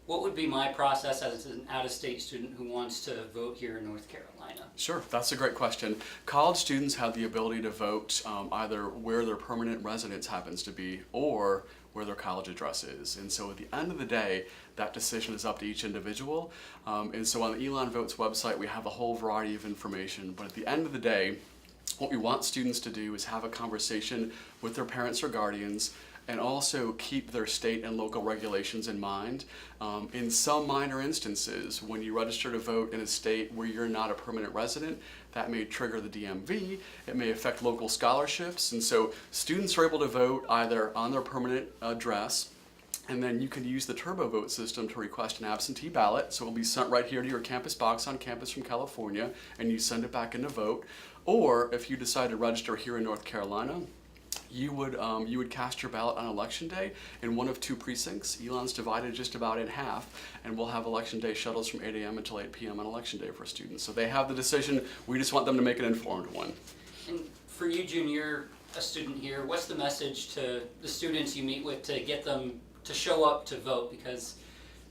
what would be my process as an out-of-state student who wants to vote here in North Carolina? Sure, that's a great question. College students have the ability to vote either where their permanent residence happens to be or where their college address is. And so at the end of the day, that decision is up to each individual. And so on the Elon Votes website, we have a whole variety of information. But at the end of the day, what we want students to do is have a conversation with their parents or guardians and also keep their state and local regulations in mind. In some minor instances, when you register to vote in a state where you're not a permanent resident, that may trigger the DMV, it may affect local scholarships, and so students are able to vote either on their permanent address, and then you can use the Turbo Vote system to request an absentee ballot, so it will be sent right here to your campus box on campus from California, and you send it back in to vote. Or if you decide to register here in North Carolina, you would cast your ballot on election day in one of two precincts. Elon's divided just about in half, and we'll have election day shuttles from 8 a.m. until 8 p.m. on election day for students. So they have the decision. We just want them to make an informed one. And for you, June, you're a student here. What's the message to the students you meet with to get them to show up to vote? Because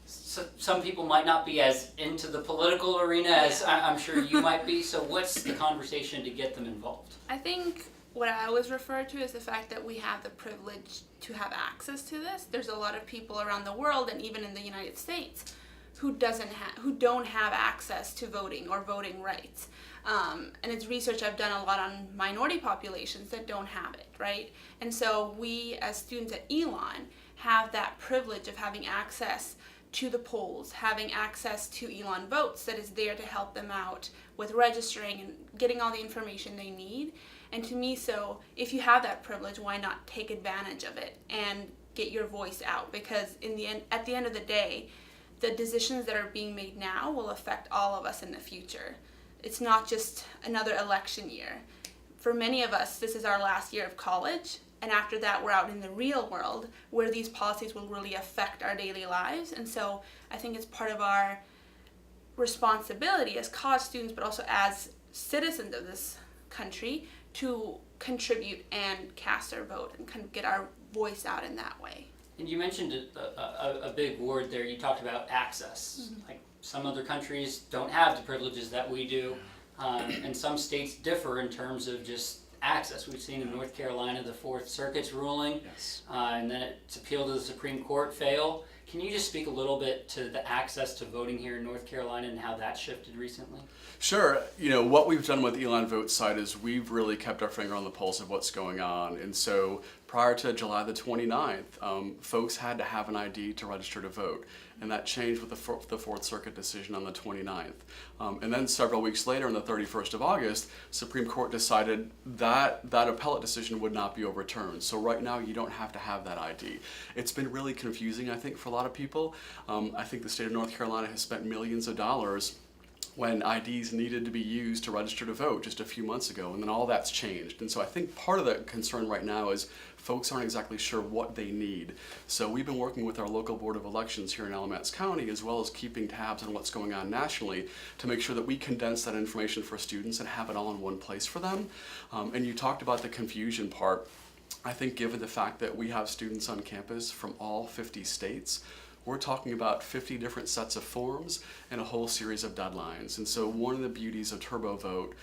some people might not be as into the political arena as I'm sure you might be. So what's the conversation to get them involved? I think what I always refer to is the fact that we have the privilege to have access to this. There's a lot of people around the world and even in the United States who don't have access to voting or voting rights. And it's research I've done a lot on minority populations that don't have it, right? And so we as students at Elon have that privilege of having access to the polls, having access to Elon Votes that is there to help them out with registering and getting all the information they need. And to me, so if you have that privilege, why not take advantage of it and get your voice out? Because at the end of the day, the decisions that are being made now will affect all of us in the future. It's not just another election year. For many of us, this is our last year of college, and after that, we're out in the real world where these policies will really affect our daily lives. And so I think it's part of our responsibility as college students, but also as citizens of this country, to contribute and cast our vote and kind of get our voice out in that way. And you mentioned a big word there. You talked about access. Mm-hmm. Like some other countries don't have the privileges that we do, and some states differ in terms of just access. We've seen in North Carolina the Fourth Circuit's ruling, and then it's appealed to the Supreme Court fail. Can you just speak a little bit to the access to voting here in North Carolina and how that shifted recently? Sure. What we've done with the Elon Votes site is we've really kept our finger on the pulse of what's going on. And so prior to July the 29th, folks had to have an ID to register to vote. And that changed with the Fourth Circuit decision on the 29th. And then several weeks later, on the 31st of August, Supreme Court decided that appellate decision would not be overturned. So right now, you don't have to have that ID. It's been really confusing, I think, for a lot of people. I think the state of North Carolina has spent millions of dollars when IDs needed to be used to register to vote just a few months ago, and then all that's changed. And so I think part of the concern right now is folks aren't exactly sure what they need. So we've been working with our local board of elections here in Alamance County, as well as keeping tabs on what's going on nationally, to make sure that we condense that information for students and have it all in one place for them. And you talked about the confusion part. I think given the fact that we have students on campus from all 50 states, we're talking about 50 different sets of forms and a whole series of deadlines. And so one of the beauties of Turbo Vote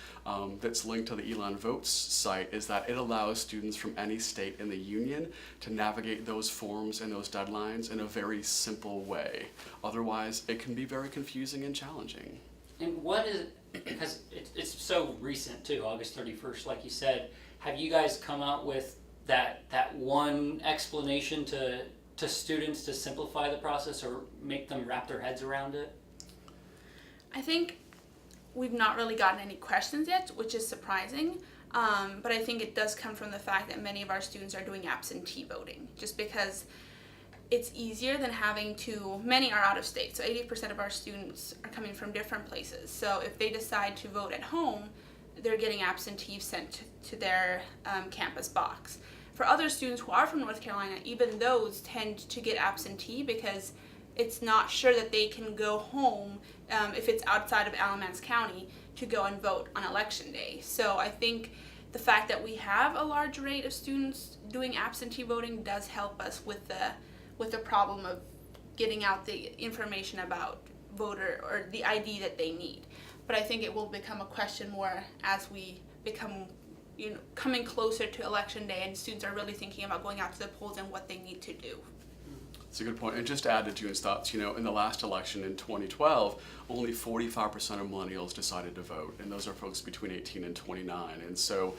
that's linked to the Elon Votes site is that it allows students from any state in the union to navigate those forms and those deadlines in a very simple way. Otherwise, it can be very confusing and challenging. And what is, because it's so recent too, August 31st, like you said, have you guys come out with that one explanation to students to simplify the process or make them wrap their heads around it? I think we've not really gotten any questions yet, which is surprising. But I think it does come from the fact that many of our students are doing absentee voting, just because it's easier than having to, many are out of state, so 80% of our students are coming from different places. So if they decide to vote at home, they're getting absentees sent to their campus box. For other students who are from North Carolina, even those tend to get absentee because it's not sure that they can go home if it's outside of Alamance County to go and vote on election day. So I think the fact that we have a large rate of students doing absentee voting does help us with the problem of getting out the information about voter or the ID that they need. But I think it will become a question more as we become, coming closer to election day and students are really thinking about going out to the polls and what they need to do. That's a good point. And just to add to June's thoughts, in the last election in 2012, only 45% of millennials decided to vote, and those are folks between 18 and 29. And so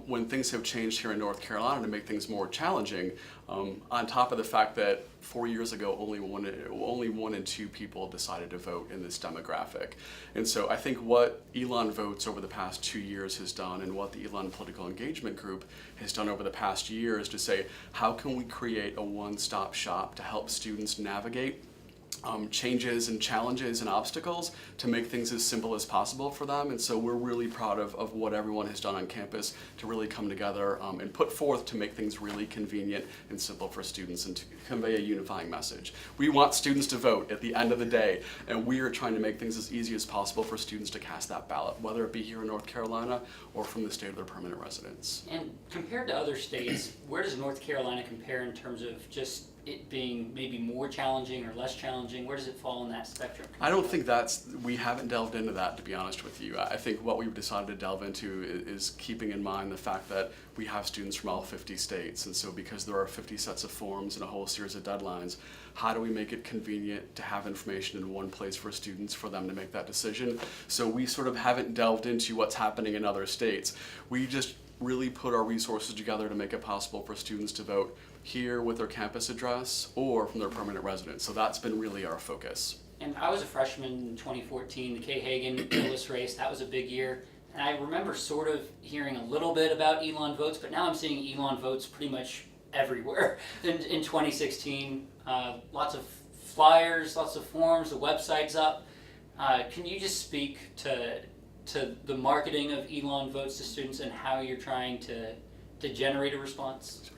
when things have changed here in North Carolina to make things more challenging, on top of the fact that 4 years ago only one in two people decided to vote in this demographic. And so I think what Elon Votes over the past 2 years has done, and what the Elon Political Engagement Group has done over the past year, is to say, how can we create a one-stop shop to help students navigate changes and challenges and obstacles to make things as simple as possible for them. And so we're really proud of what everyone has done on campus to really come together and put forth to make things really convenient and simple for students and to convey a unifying message. We want students to vote at the end of the day, and we are trying to make things as easy as possible for students to cast that ballot, whether it be here in North Carolina or from the state of their permanent residence. And compared to other states, where does North Carolina compare in terms of just it being maybe more challenging or less challenging? Where does it fall in that spectrum? I don't think we haven't delved into that, to be honest with you. I think what we've decided to delve into is keeping in mind the fact that we have students from all 50 states. And so because there are 50 sets of forms and a whole series of deadlines, how do we make it convenient to have information in one place for students for them to make that decision? So we sort of haven't delved into what's happening in other states. We just really put our resources together to make it possible for students to vote here with their campus address or from their permanent residence. So that's been really our focus. And I was a freshman in 2014, the Kay Hagan-Willis race, that was a big year. And I remember sort of hearing a little bit about Elon Votes, but now I'm seeing Elon Votes pretty much everywhere. In 2016, lots of flyers, lots of forms, the website's up. Can you just speak to the marketing of Elon Votes to students and how you're trying to generate a response?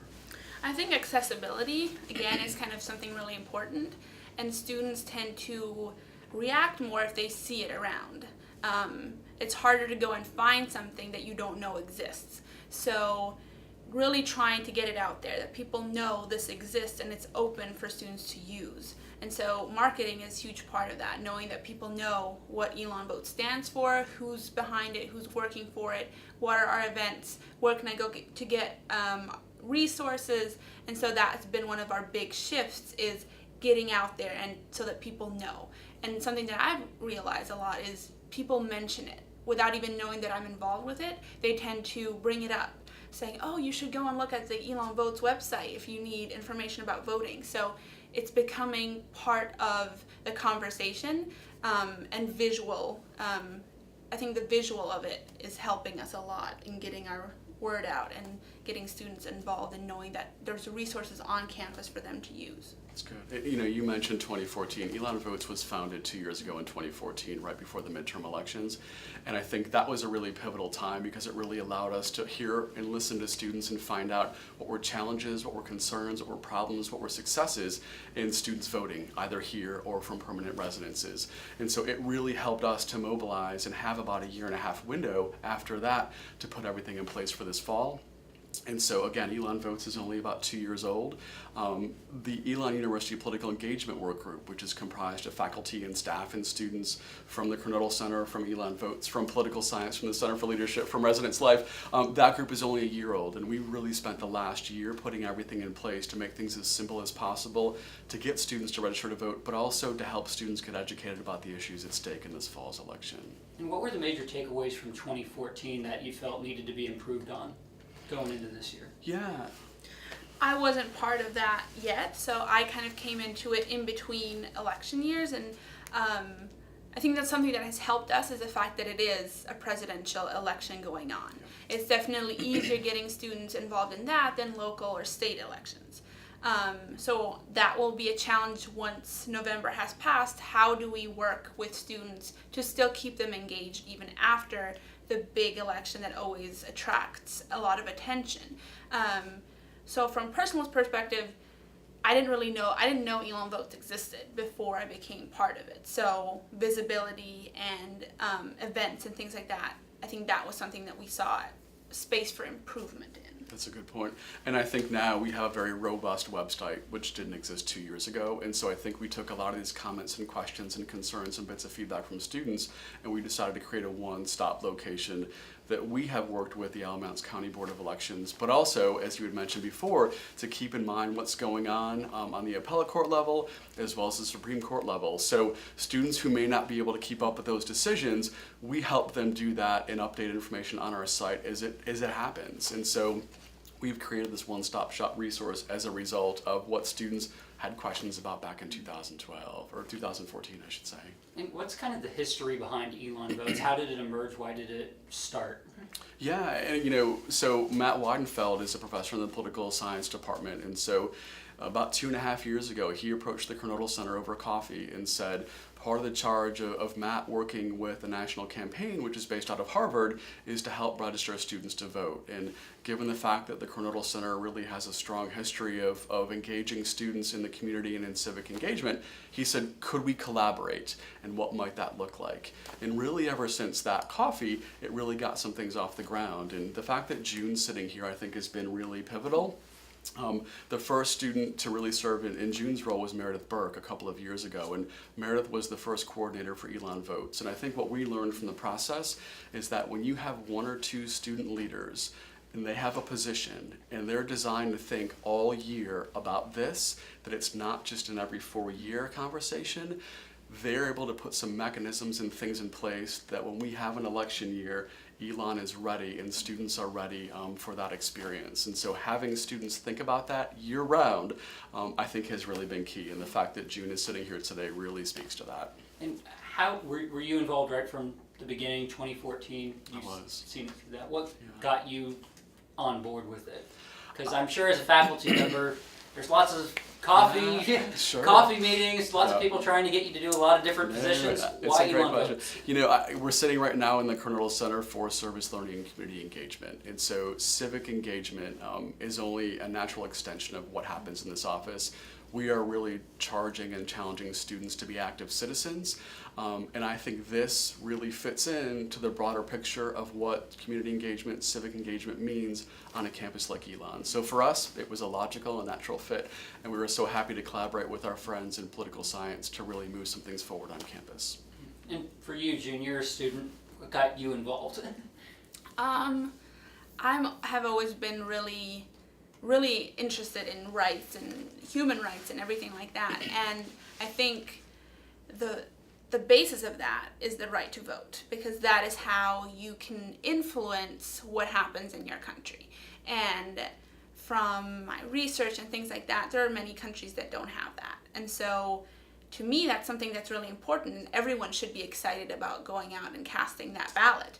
I think accessibility, again, is kind of something really important, and students tend to react more if they see it around. It's harder to go and find something that you don't know exists. So really trying to get it out there, that people know this exists and it's open for students to use. And so marketing is a huge part of that, knowing that people know what Elon Vote stands for, who's behind it, who's working for it, what are our events, where can I go to get resources. And so that's been one of our big shifts, is getting out there and so that people know. And something that I've realized a lot is people mention it without even knowing that I'm involved with it. They tend to bring it up, saying, oh, you should go and look at the Elon Votes website if you need information about voting. So it's becoming part of the conversation and visual. I think the visual of it is helping us a lot in getting our word out and getting students involved and knowing that there's resources on campus for them to use. That's good. You mentioned 2014. Elon Votes was founded 2 years ago in 2014, right before the midterm elections. And I think that was a really pivotal time because it really allowed us to hear and listen to students and find out what were challenges, what were concerns, what were problems, what were successes in students voting, either here or from permanent residences. And so it really helped us to mobilize and have about a 1.5 year window after that to put everything in place for this fall. And so again, Elon Votes is only about 2 years old. The Elon University Political Engagement Work Group, which is comprised of faculty and staff and students from the Kernodle Center, from Elon Votes, from Political Science, from the Center for Leadership, from Residence Life, that group is only a year old, and we really spent the last year putting everything in place to make things as simple as possible to get students to register to vote, but also to help students get educated about the issues at stake in this fall's election. And what were the major takeaways from 2014 that you felt needed to be improved on going into this year? Yeah. I wasn't part of that yet, so I kind of came into it in between election years, and I think that's something that has helped us, is the fact that it is a presidential election going on. It's definitely easier getting students involved in that than local or state elections. So that will be a challenge once November has passed. How do we work with students to still keep them engaged even after the big election that always attracts a lot of attention? So from personal perspective, I didn't know Elon Votes existed before I became part of it. So visibility and events and things like that, I think that was something that we saw space for improvement in. That's a good point. And I think now we have a very robust website, which didn't exist 2 years ago. And so I think we took a lot of these comments and questions and concerns and bits of feedback from students, and we decided to create a one-stop location that we have worked with the Alamance County Board of Elections, but also, as you had mentioned before, to keep in mind what's going on the appellate court level as well as the Supreme Court level. So students who may not be able to keep up with those decisions, we help them do that and update information on our site as it happens. And so we've created this one-stop shop resource as a result of what students had questions about back in 2012, or 2014, I should say. And what's kind of the history behind Elon Votes? How did it emerge? Why did it start? Yeah, and so Matt Weidenfeld is a professor in the political science department, and so about 2.5 years ago, he approached the Kernodle Center over coffee and said, part of the charge of Matt working with a national campaign, which is based out of Harvard, is to help register students to vote. And given the fact that the Kernodle Center really has a strong history of engaging students in the community and in civic engagement, he said, could we collaborate? And what might that look like? And really ever since that coffee, it really got some things off the ground. And the fact that June's sitting here, I think, has been really pivotal. The first student to really serve in June's role was Meredith Burke a couple of years ago, and Meredith was the first coordinator for Elon Votes. And I think what we learned from the process is that when you have 1 or 2 student leaders and they have a position and they're designed to think all year about this, that it's not just an every 4-year conversation, they're able to put some mechanisms and things in place that when we have an election year, Elon is ready and students are ready for that experience. And so having students think about that year round, I think has really been key. And the fact that June is sitting here today really speaks to that. And how were you involved right from the beginning, 2014? I was. Seen it through that. What got you on board with it? Because I'm sure as a faculty member, there's lots of coffee, Sure. coffee meetings, lots of people trying to get you to do a lot of different positions. It's Why a great Elon question. Votes? We're sitting right now in the Kernodle Center for Service Learning and Community Engagement. And so civic engagement is only a natural extension of what happens in this office. We are really charging and challenging students to be active citizens. And I think this really fits into the broader picture of what community engagement, civic engagement means on a campus like Elon. So for us, it was a logical and natural fit. And we were so happy to collaborate with our friends in political science to really move some things forward on campus. And for you, June, you're a student. What got you involved? I have always been really interested in rights and human rights and everything like that. And I think the basis of that is the right to vote, because that is how you can influence what happens in your country. And from my research and things like that, there are many countries that don't have that. And so to me, that's something that's really important, and everyone should be excited about going out and casting that ballot.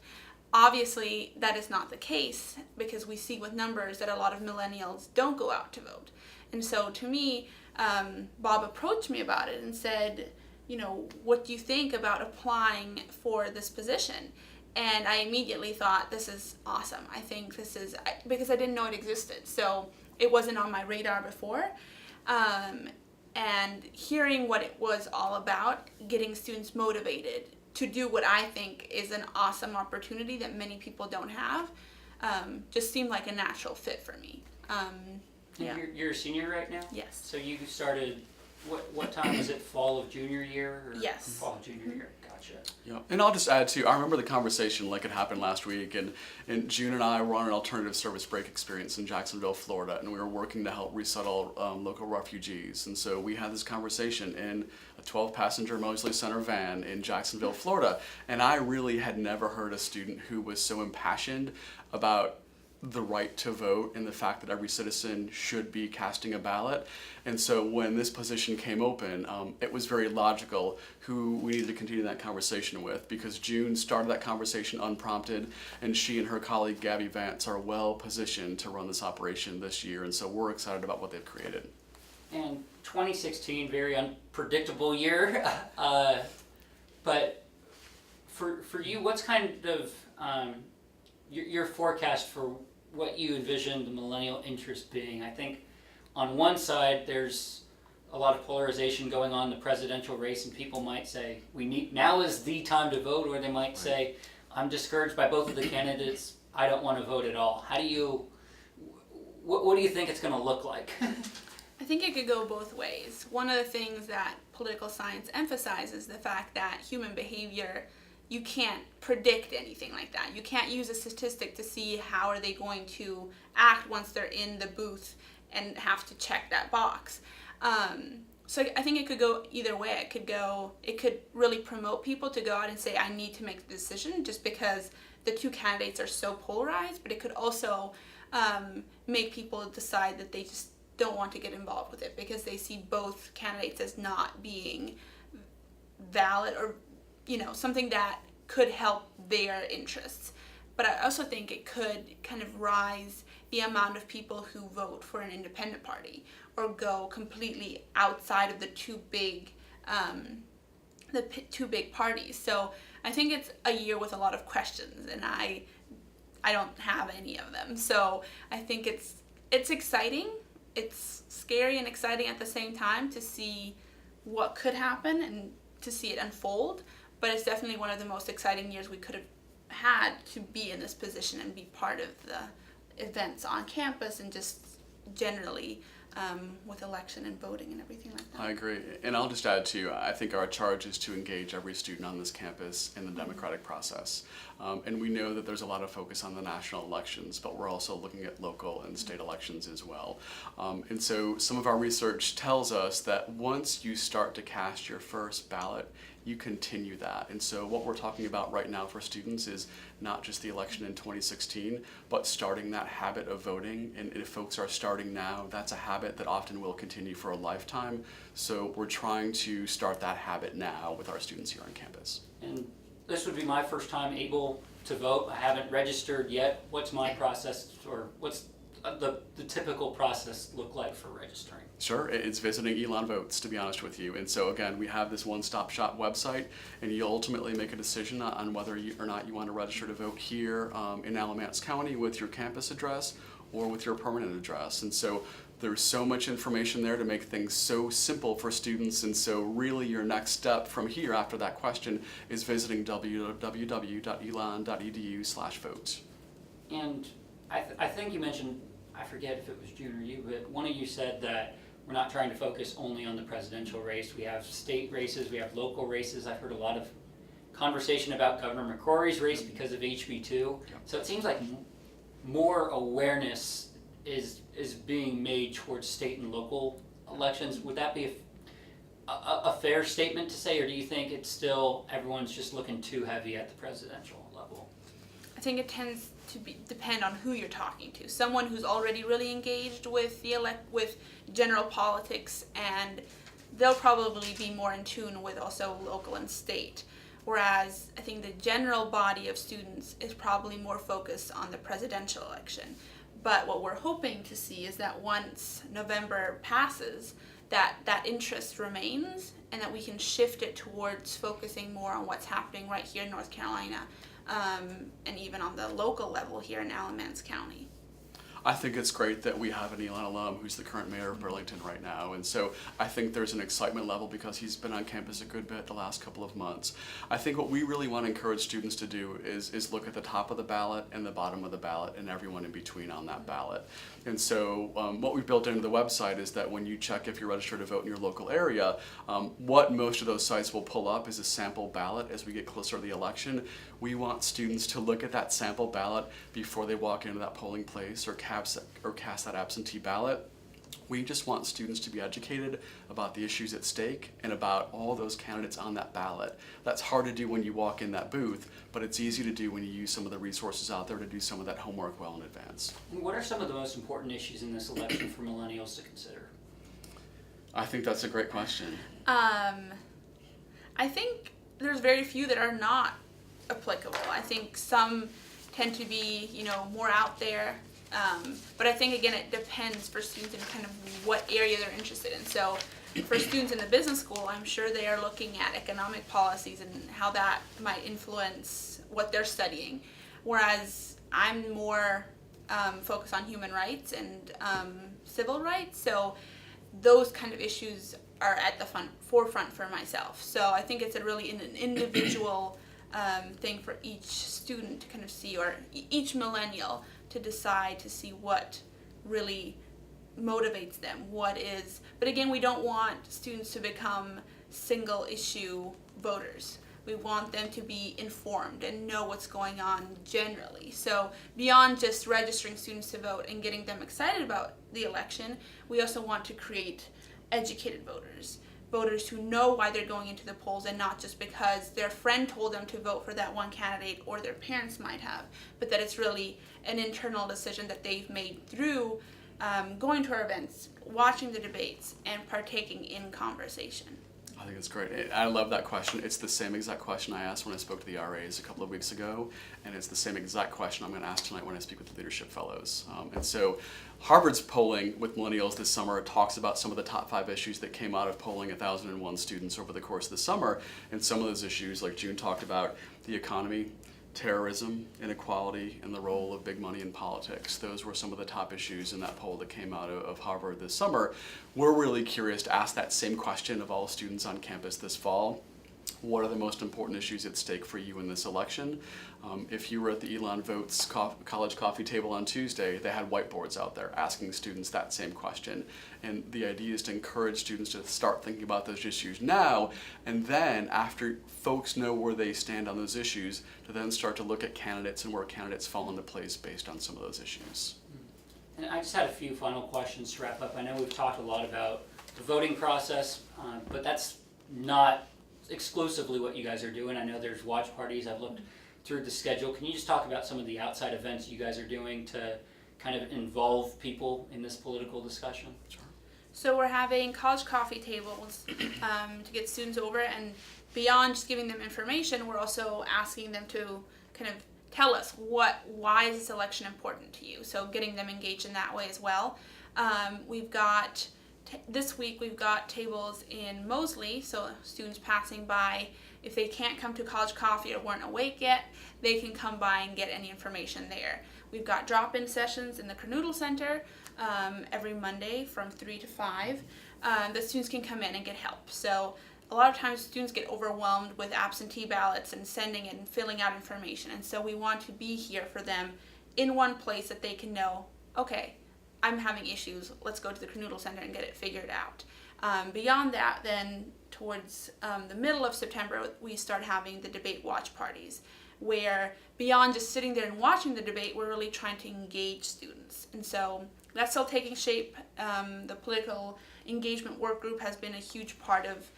Obviously, that is not the case, because we see with numbers that a lot of millennials don't go out to vote. And so to me, Bob approached me about it and said, what do you think about applying for this position? And I immediately thought, this is awesome. I think this is, because I didn't know it existed. So it wasn't on my radar before. And hearing what it was all about, getting students motivated to do what I think is an awesome opportunity that many people don't have, just seemed like a natural fit for me. Yeah. You're a senior right now? Yes. So you started, what time was it, fall of junior year? Or Yes. Fall of junior year, gotcha. Yeah, and I'll just add too, I remember the conversation like it happened last week, and June and I were on an alternative service break experience in Jacksonville, Florida, and we were working to help resettle local refugees. And so we had this conversation in a 12-passenger Mosley Center van in Jacksonville, Florida, and I really had never heard a student who was so impassioned about the right to vote and the fact that every citizen should be casting a ballot. And so when this position came open, it was very logical who we needed to continue that conversation with, because June started that conversation unprompted, and she and her colleague Gabby Vance are well positioned to run this operation this year, and so we're excited about what they've created. And 2016, very unpredictable year, but for you, what's kind of your forecast for what you envision the millennial interest being? I think on one side there's a lot of polarization going on in the presidential race, and people might say now is the time to vote, or they might say, I'm discouraged by both of the candidates, I don't want to vote at all. what do you think it's going to look like? I think it could go both ways. One of the things that political science emphasizes is the fact that human behavior, you can't predict anything like that. You can't use a statistic to see how are they going to act once they're in the booth and have to check that box. So I think it could go either way. It could really promote people to go out and say, I need to make the decision, just because the two candidates are so polarized, but it could also make people decide that they just don't want to get involved with it because they see both candidates as not being valid or, something that could help their interests. But I also think it could kind of rise the amount of people who vote for an independent party or go completely outside of the two big parties. So I think it's a year with a lot of questions, and I don't have any of them. So I think it's exciting. It's scary and exciting at the same time to see what could happen and to see it unfold. But it's definitely one of the most exciting years we could have had to be in this position and be part of the events on campus and just generally with election and voting and everything like that. I agree. And I'll just add too, I think our charge is to engage every student on this campus in the democratic process. And we know that there's a lot of focus on the national elections, but we're also looking at local and state elections as well. And so some of our research tells us that once you start to cast your first ballot, you continue that. And so what we're talking about right now for students is not just the election in 2016, but starting that habit of voting. And if folks are starting now, that's a habit that often will continue for a lifetime. So we're trying to start that habit now with our students here on campus. And this would be my first time able to vote. I haven't registered yet. What's my process, or what's the typical process look like for registering? Sure, it's visiting Elon Votes, to be honest with you. And so again, we have this one-stop shop website, and you ultimately make a decision on whether or not you want to register to vote here in Alamance County with your campus address or with your permanent address. And so there's so much information there to make things so simple for students. And so really your next step from here after that question is visiting www.elon.edu/vote. And I think you mentioned, I forget if it was June or you, but one of you said that we're not trying to focus only on the presidential race. We have state races, we have local races. I've heard a lot of conversation about Governor McCrory's race because of HB2. Yep. So it seems like more awareness is being made towards state and local elections. Would that be a fair statement to say, or do you think it's still everyone's just looking too heavy at the presidential level? I think it tends to depend on who you're talking to. Someone who's already really engaged with with general politics, and they'll probably be more in tune with also local and state. Whereas I think the general body of students is probably more focused on the presidential election. But what we're hoping to see is that once November passes, that interest remains, and that we can shift it towards focusing more on what's happening right here in North Carolina, and even on the local level here in Alamance County. I think it's great that we have an Elon alum who's the current mayor of Burlington right now. And so I think there's an excitement level because he's been on campus a good bit the last couple of months. I think what we really want to encourage students to do is look at the top of the ballot and the bottom of the ballot and everyone in between on that ballot. And so what we've built into the website is that when you check if you're registered to vote in your local area, what most of those sites will pull up is a sample ballot as we get closer to the election. We want students to look at that sample ballot before they walk into that polling place or cast that absentee ballot. We just want students to be educated about the issues at stake and about all those candidates on that ballot. That's hard to do when you walk in that booth, but it's easy to do when you use some of the resources out there to do some of that homework well in advance. And what are some of the most important issues in this election for millennials to consider? I think that's a great question. I think there's very few that are not applicable. I think some tend to be, more out there. But I think, again, it depends for students in kind of what area they're interested in. So for students in the business school, I'm sure they are looking at economic policies and how that might influence what they're studying. Whereas I'm more focused on human rights and civil rights. So those kind of issues are at the forefront for myself. So I think it's a really an individual thing for each student to kind of see, or each millennial to decide to see what really motivates them. But again, we don't want students to become single issue voters. We want them to be informed and know what's going on generally. So beyond just registering students to vote and getting them excited about the election, we also want to create educated voters. Voters who know why they're going into the polls and not just because their friend told them to vote for that one candidate or their parents might have, but that it's really an internal decision that they've made through going to our events, watching the debates, and partaking in conversation. I think it's great. I love that question. It's the same exact question I asked when I spoke to the RAs a couple of weeks ago, and it's the same exact question I'm going to ask tonight when I speak with the Leadership Fellows. And so Harvard's polling with millennials this summer talks about some of the top 5 issues that came out of polling 1,001 students over the course of the summer, and some of those issues, like June talked about, the economy, terrorism, inequality, and the role of big money in politics. Those were some of the top issues in that poll that came out of Harvard this summer. We're really curious to ask that same question of all students on campus this fall. What are the most important issues at stake for you in this election? If you were at the Elon Votes college coffee table on Tuesday, they had whiteboards out there asking students that same question. And the idea is to encourage students to start thinking about those issues now, and then after folks know where they stand on those issues, to then start to look at candidates and where candidates fall into place based on some of those issues. And I just had a few final questions to wrap up. I know we've talked a lot about the voting process, but that's not exclusively what you guys are doing. I know there's watch parties. I've looked through the schedule. Can you just talk about some of the outside events you guys are doing to kind of involve people in this political discussion? Sure. So we're having college coffee tables to get students over, and beyond just giving them information, we're also asking them to kind of tell us why is this election important to you. So getting them engaged in that way as well. We've got this week we've got tables in Moseley, so students passing by, if they can't come to college coffee or weren't awake yet, they can come by and get any information there. We've got drop-in sessions in the Kernodle Center every Monday from 3 to 5 that students can come in and get help. So a lot of times students get overwhelmed with absentee ballots and sending and filling out information, and so we want to be here for them in one place that they can know, okay, I'm having issues, let's go to the Kernodle Center and get it figured out. Beyond that, then towards the middle of September, we start having the debate watch parties, where beyond just sitting there and watching the debate, we're really trying to engage students. And so that's still taking shape. The political engagement work group has been a huge part of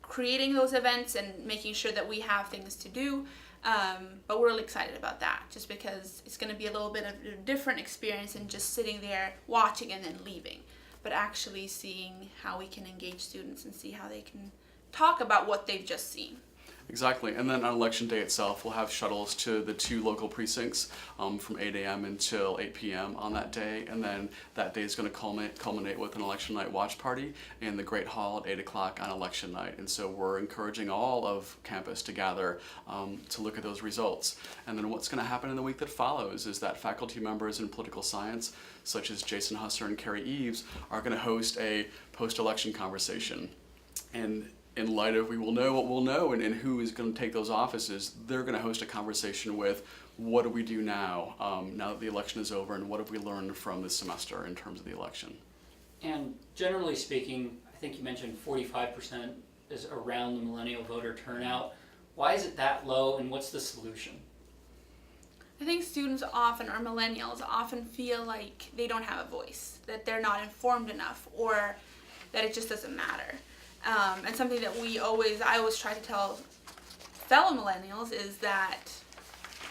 creating those events and making sure that we have things to do. But we're really excited about that, just because it's going to be a little bit of a different experience than just sitting there watching and then leaving, but actually seeing how we can engage students and see how they can talk about what they've just seen. Exactly, and then on election day itself, we'll have shuttles to the 2 local precincts from 8 a.m. until 8 p.m. on that day, and then that day is going to culminate with an election night watch party in the Great Hall at 8 o'clock on election night. And so we're encouraging all of campus to gather to look at those results. And then what's going to happen in the week that follows is that faculty members in political science, such as Jason Husser and Carrie Eves, are going to host a post-election conversation. And in light of we will know what we'll know and who is going to take those offices, they're going to host a conversation with what do we do now, now that the election is over, and what have we learned from this semester in terms of the election. And generally speaking, I think you mentioned 45% is around the millennial voter turnout. Why is it that low, and what's the solution? I think students often, or millennials, often feel like they don't have a voice, that they're not informed enough, or that it just doesn't matter. And something that I always try to tell fellow millennials is that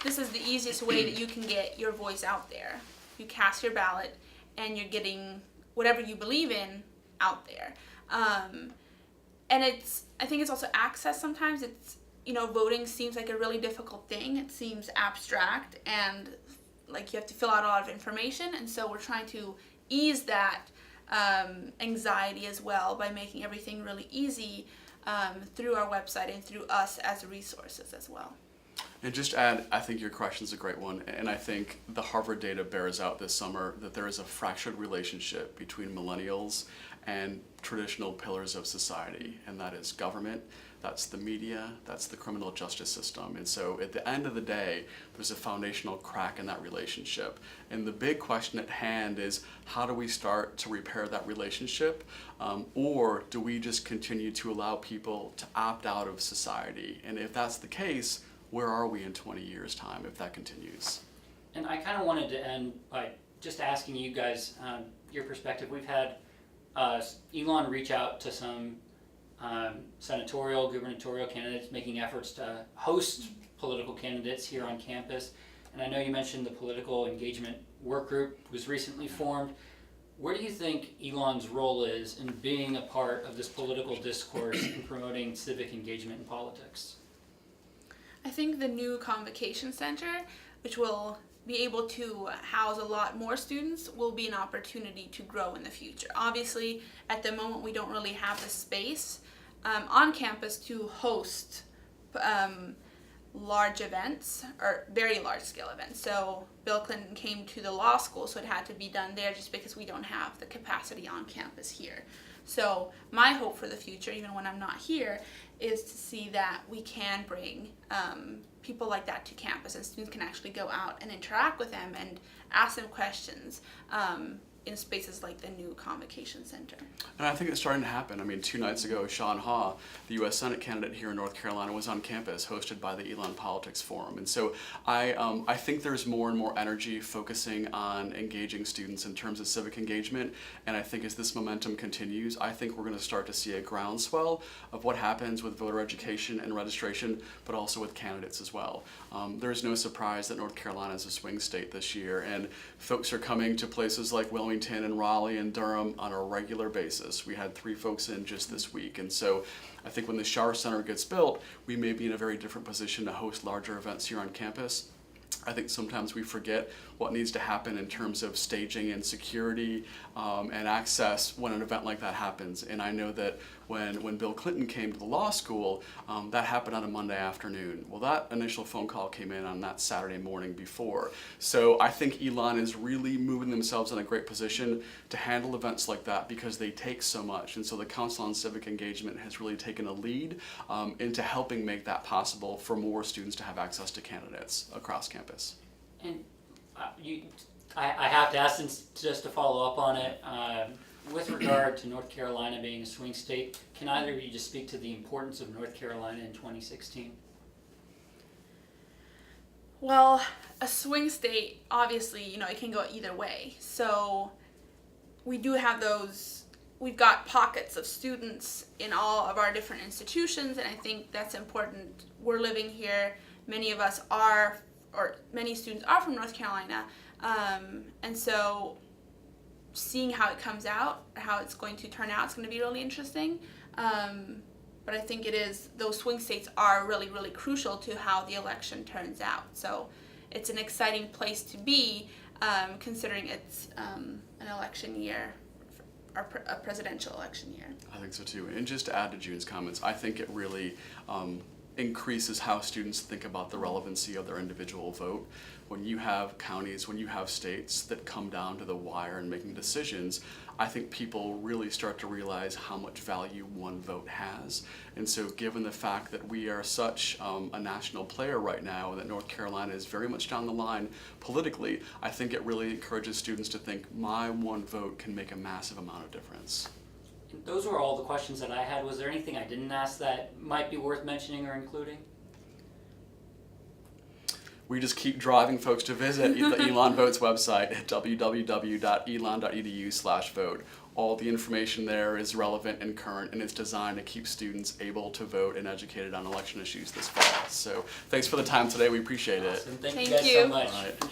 this is the easiest way that you can get your voice out there. You cast your ballot and you're getting whatever you believe in out there. And I think it's also access sometimes. Voting seems like a really difficult thing. It seems abstract and like you have to fill out a lot of information. And so we're trying to ease that anxiety as well by making everything really easy through our website and through us as resources as well. And just to add, I think your question is a great one, and I think the Harvard data bears out this summer that there is a fractured relationship between millennials and traditional pillars of society, and that is government, that's the media, that's the criminal justice system. And so at the end of the day, there's a foundational crack in that relationship. And the big question at hand is, how do we start to repair that relationship? Or do we just continue to allow people to opt out of society? And if that's the case, where are we in 20 years' time if that continues? And I kind of wanted to end by just asking you guys your perspective. We've had Elon reach out to some senatorial, gubernatorial candidates making efforts to host political candidates here on campus. And I know you mentioned the political engagement work group was recently formed. Where do you think Elon's role is in being a part of this political discourse and promoting civic engagement in politics? I think the new Convocation Center, which will be able to house a lot more students, will be an opportunity to grow in the future. Obviously, at the moment, we don't really have the space on campus to host large events, or very large scale events. So Bill Clinton came to the law school, so it had to be done there just because we don't have the capacity on campus here. So my hope for the future, even when I'm not here, is to see that we can bring people like that to campus, and students can actually go out and interact with them and ask them questions in spaces like the new Convocation Center. And I think it's starting to happen. I mean, 2 nights ago, Sean Haw, the U.S. Senate candidate here in North Carolina, was on campus, hosted by the Elon Politics Forum. And so I think there's more and more energy focusing on engaging students in terms of civic engagement. And I think as this momentum continues, I think we're going to start to see a groundswell of what happens with voter education and registration, but also with candidates as well. There's no surprise that North Carolina is a swing state this year, and folks are coming to places like Wilmington and Raleigh and Durham on a regular basis. We had 3 folks in just this week. And so I think when the Shuler Center gets built, we may be in a very different position to host larger events here on campus. I think sometimes we forget what needs to happen in terms of staging and security and access when an event like that happens. And I know that when Bill Clinton came to the law school, that happened on a Monday afternoon. Well, that initial phone call came in on that Saturday morning before. So I think Elon is really moving themselves in a great position to handle events like that because they take so much. And so the Council on Civic Engagement has really taken a lead into helping make that possible for more students to have access to candidates across campus. And I have to ask, since just to follow up on it, with regard to North Carolina being a swing state, can either of you just speak to the importance of North Carolina in 2016? Well, a swing state, obviously, it can go either way. So we do have we've got pockets of students in all of our different institutions, and I think that's important. We're living here, many of us are, or many students are from North Carolina, and so seeing how it comes out, how it's going to turn out, it's going to be really interesting. But I think those swing states are really, really crucial to how the election turns out. So it's an exciting place to be, considering it's an election year, or a presidential election year. I think so too. And just to add to June's comments, I think it really increases how students think about the relevancy of their individual vote. When you have counties, when you have states that come down to the wire in making decisions, I think people really start to realize how much value one vote has. And so given the fact that we are such a national player right now and that North Carolina is very much down the line politically, I think it really encourages students to think my one vote can make a massive amount of difference. Those were all the questions that I had. Was there anything I didn't ask that might be worth mentioning or including? We just keep driving folks to visit the Elon Votes website at www.elon.edu/vote. All the information there is relevant and current, and it's designed to keep students able to vote and educated on election issues this fall. So thanks for the time today. We appreciate it. Awesome. Thank Thank you guys you. so much. All right.